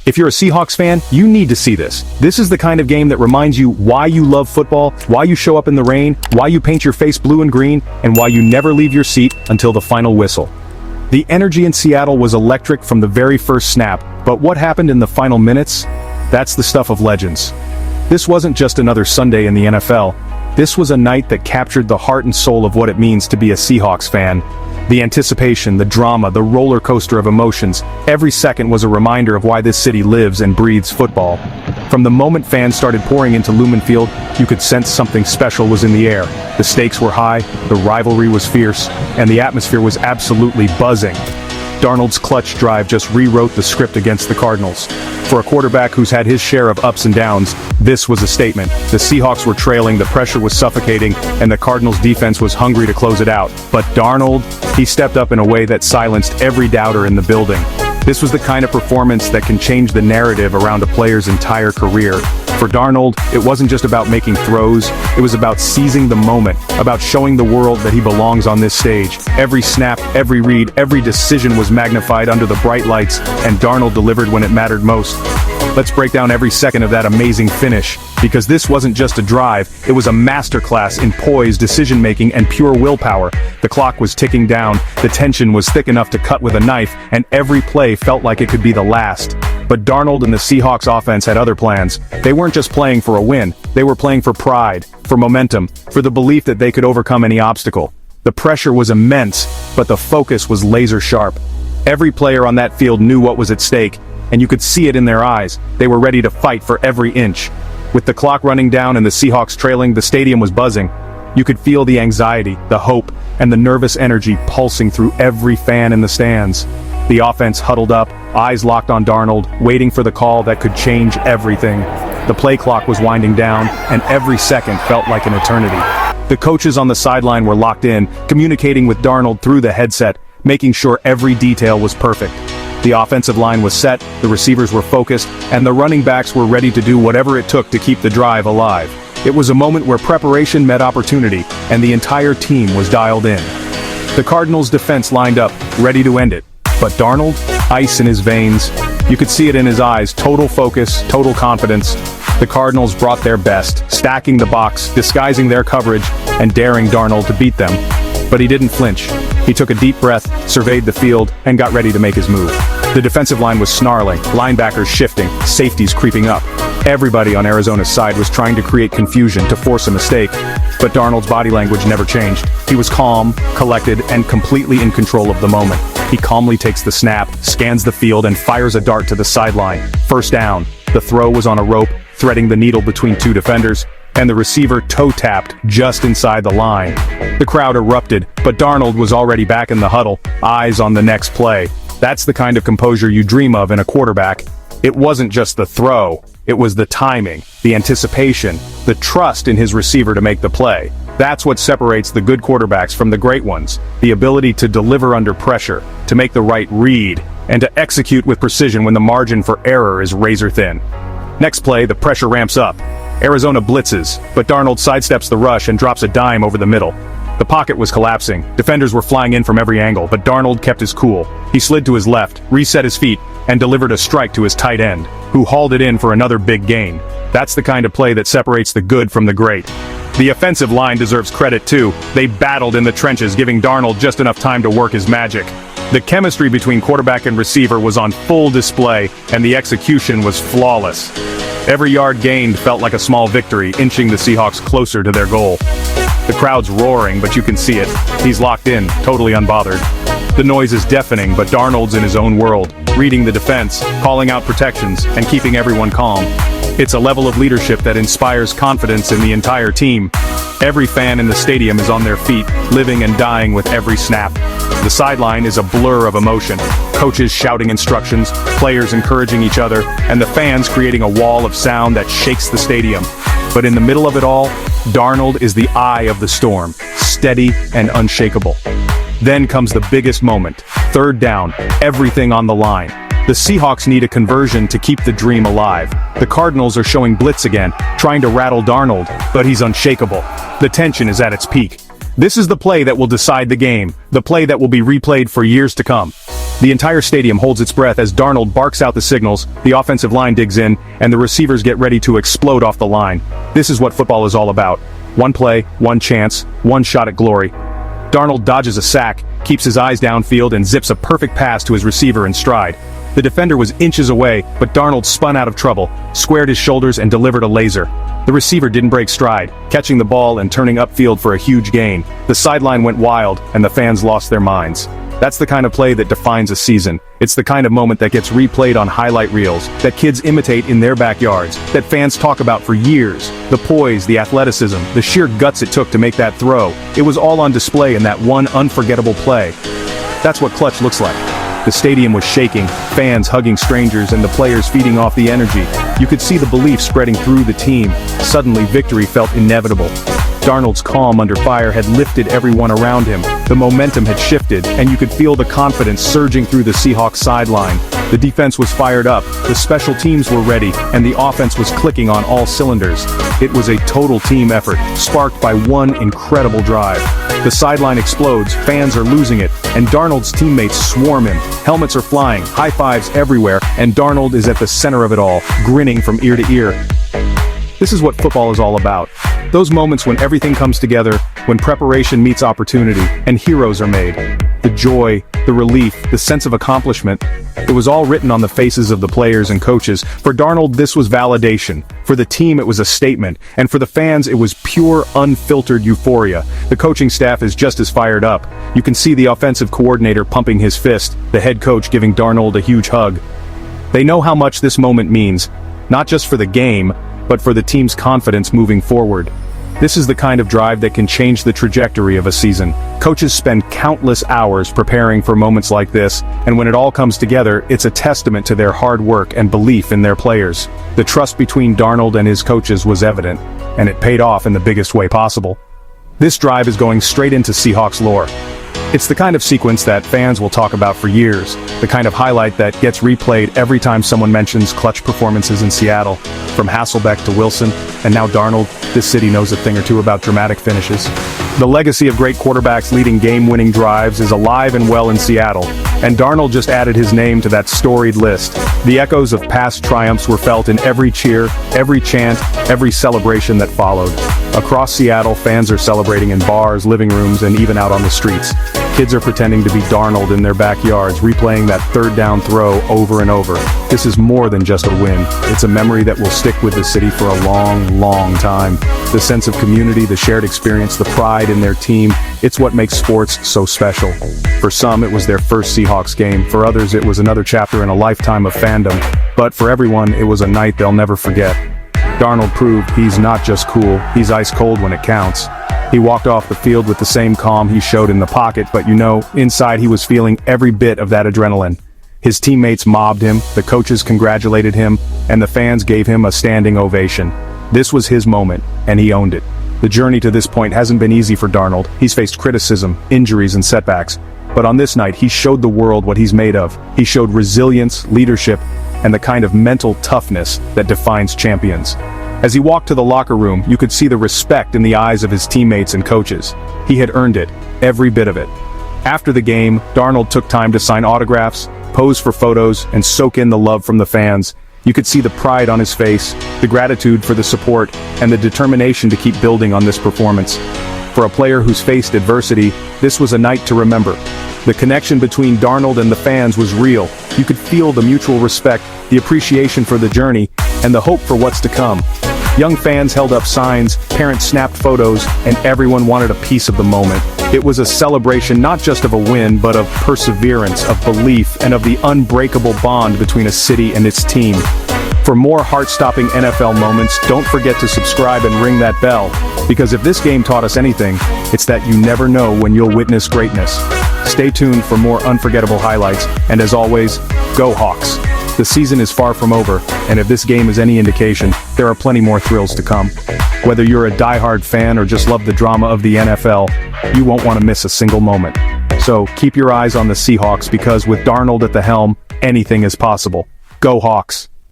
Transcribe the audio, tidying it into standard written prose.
If you're a Seahawks fan, you need to see this. This is the kind of game that reminds you why you love football, why you show up in the rain, why you paint your face blue and green, and why you never leave your seat until the final whistle. The energy in Seattle was electric from the very first snap, but what happened in the final minutes? That's the stuff of legends. This wasn't just another Sunday in the NFL. This was a night that captured the heart and soul of what it means to be a Seahawks fan. The anticipation, the drama, the roller coaster of emotions, every second was a reminder of why this city lives and breathes football. From the moment fans started pouring into Lumen Field, you could sense something special was in the air. The stakes were high, the rivalry was fierce, and the atmosphere was absolutely buzzing. Darnold's clutch drive just rewrote the script against the Cardinals. For a quarterback who's had his share of ups and downs, this was a statement. The Seahawks were trailing, the pressure was suffocating, and the Cardinals' defense was hungry to close it out. But Darnold, he stepped up in a way that silenced every doubter in the building. This was the kind of performance that can change the narrative around a player's entire career. For Darnold, it wasn't just about making throws, it was about seizing the moment, about showing the world that he belongs on this stage. Every snap, every read, every decision was magnified under the bright lights, and Darnold delivered when it mattered most. Let's break down every second of that amazing finish, because this wasn't just a drive, it was a masterclass in poise, decision-making, and pure willpower. The clock was ticking down, the tension was thick enough to cut with a knife, and every play felt like it could be the last. But Darnold and the Seahawks offense had other plans. They weren't just playing for a win, they were playing for pride, for momentum, for the belief that they could overcome any obstacle. The pressure was immense, but the focus was laser sharp. Every player on that field knew what was at stake, and you could see it in their eyes. They were ready to fight for every inch. With the clock running down and the Seahawks trailing, the stadium was buzzing. You could feel the anxiety, the hope, and the nervous energy pulsing through every fan in the stands. The offense huddled up, eyes locked on Darnold, waiting for the call that could change everything. The play clock was winding down, and every second felt like an eternity. The coaches on the sideline were locked in, communicating with Darnold through the headset, making sure every detail was perfect. The offensive line was set, the receivers were focused, and the running backs were ready to do whatever it took to keep the drive alive. It was a moment where preparation met opportunity, and the entire team was dialed in. The Cardinals' defense lined up, ready to end it. But Darnold, ice in his veins, you could see it in his eyes, total focus, total confidence. The Cardinals brought their best, stacking the box, disguising their coverage, and daring Darnold to beat them. But he didn't flinch. He took a deep breath, surveyed the field, and got ready to make his move. The defensive line was snarling, linebackers shifting, safeties creeping up. Everybody on Arizona's side was trying to create confusion to force a mistake, but Darnold's body language never changed. He was calm, collected, and completely in control of the moment. He calmly takes the snap, scans the field, and fires a dart to the sideline. First down. The throw was on a rope, threading the needle between two defenders, and the receiver toe-tapped just inside the line. The crowd erupted, but Darnold was already back in the huddle, eyes on the next play. That's the kind of composure you dream of in a quarterback. It wasn't just the throw, it was the timing, the anticipation, the trust in his receiver to make the play. That's what separates the good quarterbacks from the great ones, the ability to deliver under pressure, to make the right read, and to execute with precision when the margin for error is razor thin. Next play, the pressure ramps up. Arizona blitzes, but Darnold sidesteps the rush and drops a dime over the middle. The pocket was collapsing, defenders were flying in from every angle, but Darnold kept his cool. He slid to his left, reset his feet, and delivered a strike to his tight end, who hauled it in for another big gain. That's the kind of play that separates the good from the great. The offensive line deserves credit too. They battled in the trenches, giving Darnold just enough time to work his magic. The chemistry between quarterback and receiver was on full display, and the execution was flawless. Every yard gained felt like a small victory, inching the Seahawks closer to their goal. The crowd's roaring, but you can see it. He's locked in, totally unbothered. The noise is deafening, but Darnold's in his own world, reading the defense, calling out protections, and keeping everyone calm. It's a level of leadership that inspires confidence in the entire team. Every fan in the stadium is on their feet, living and dying with every snap. The sideline is a blur of emotion. Coaches shouting instructions, players encouraging each other, and the fans creating a wall of sound that shakes the stadium. But in the middle of it all, Darnold is the eye of the storm, steady and unshakable. Then comes the biggest moment. Third down, everything on the line. The Seahawks need a conversion to keep the dream alive. The Cardinals are showing blitz again, trying to rattle Darnold, but he's unshakable. The tension is at its peak. This is the play that will decide the game, the play that will be replayed for years to come. The entire stadium holds its breath as Darnold barks out the signals, the offensive line digs in, and the receivers get ready to explode off the line. This is what football is all about. One play, one chance, one shot at glory. Darnold dodges a sack, keeps his eyes downfield, and zips a perfect pass to his receiver in stride. The defender was inches away, but Darnold spun out of trouble, squared his shoulders, and delivered a laser. The receiver didn't break stride, catching the ball and turning upfield for a huge gain. The sideline went wild, and the fans lost their minds. That's the kind of play that defines a season. It's the kind of moment that gets replayed on highlight reels, that kids imitate in their backyards, that fans talk about for years. The poise, the athleticism, the sheer guts it took to make that throw. It was all on display in that one unforgettable play. That's what clutch looks like. The stadium was shaking, fans hugging strangers and the players feeding off the energy. You could see the belief spreading through the team. Suddenly victory felt inevitable. Darnold's calm under fire had lifted everyone around him. The momentum had shifted, and you could feel the confidence surging through the Seahawks sideline. The defense was fired up, the special teams were ready, and the offense was clicking on all cylinders. It was a total team effort, sparked by one incredible drive. The sideline explodes, fans are losing it, and Darnold's teammates swarm him. Helmets are flying, high fives everywhere, and Darnold is at the center of it all, grinning from ear to ear. This is what football is all about. Those moments when everything comes together, when preparation meets opportunity, and heroes are made. The joy, the relief, the sense of accomplishment. It was all written on the faces of the players and coaches. For Darnold, this was validation. For the team, it was a statement. And for the fans, it was pure, unfiltered euphoria. The coaching staff is just as fired up. You can see the offensive coordinator pumping his fist, the head coach giving Darnold a huge hug. They know how much this moment means, not just for the game, but for the team's confidence moving forward. This is the kind of drive that can change the trajectory of a season. Coaches spend countless hours preparing for moments like this, and when it all comes together, it's a testament to their hard work and belief in their players. The trust between Darnold and his coaches was evident, and it paid off in the biggest way possible. This drive is going straight into Seahawks lore. It's the kind of sequence that fans will talk about for years, the kind of highlight that gets replayed every time someone mentions clutch performances in Seattle. From Hasselbeck to Wilson, and now Darnold, this city knows a thing or two about dramatic finishes. The legacy of great quarterbacks leading game-winning drives is alive and well in Seattle, and Darnold just added his name to that storied list. The echoes of past triumphs were felt in every cheer, every chant, every celebration that followed. Across Seattle, fans are celebrating in bars, living rooms, and even out on the streets. Kids are pretending to be Darnold in their backyards, replaying that third down throw over and over. This is more than just a win. It's a memory that will stick with the city for a long, long time. The sense of community, the shared experience, the pride in their team, it's what makes sports so special. For some, it was their first Seahawks game. For others, it was another chapter in a lifetime of fandom. But for everyone, it was a night they'll never forget. Darnold proved he's not just cool, he's ice cold when it counts. He walked off the field with the same calm he showed in the pocket, but inside he was feeling every bit of that adrenaline. His teammates mobbed him, the coaches congratulated him, and the fans gave him a standing ovation. This was his moment, and he owned it. The journey to this point hasn't been easy for Darnold. He's faced criticism, injuries, and setbacks. But on this night, he showed the world what he's made of. He showed resilience, leadership, and the kind of mental toughness that defines champions. As he walked to the locker room, you could see the respect in the eyes of his teammates and coaches. He had earned it, every bit of it. After the game, Darnold took time to sign autographs, pose for photos, and soak in the love from the fans. You could see the pride on his face, the gratitude for the support, and the determination to keep building on this performance. For a player who's faced adversity, this was a night to remember. The connection between Darnold and the fans was real. You could feel the mutual respect, the appreciation for the journey, and the hope for what's to come. Young fans held up signs, parents snapped photos, and everyone wanted a piece of the moment. It was a celebration not just of a win, but of perseverance, of belief, and of the unbreakable bond between a city and its team. For more heart-stopping NFL moments, don't forget to subscribe and ring that bell, because if this game taught us anything, it's that you never know when you'll witness greatness. Stay tuned for more unforgettable highlights, and as always, go Hawks! The season is far from over, and if this game is any indication, there are plenty more thrills to come. Whether you're a die-hard fan or just love the drama of the NFL, you won't want to miss a single moment. So keep your eyes on the Seahawks, because with Darnold at the helm, anything is possible. Go Hawks!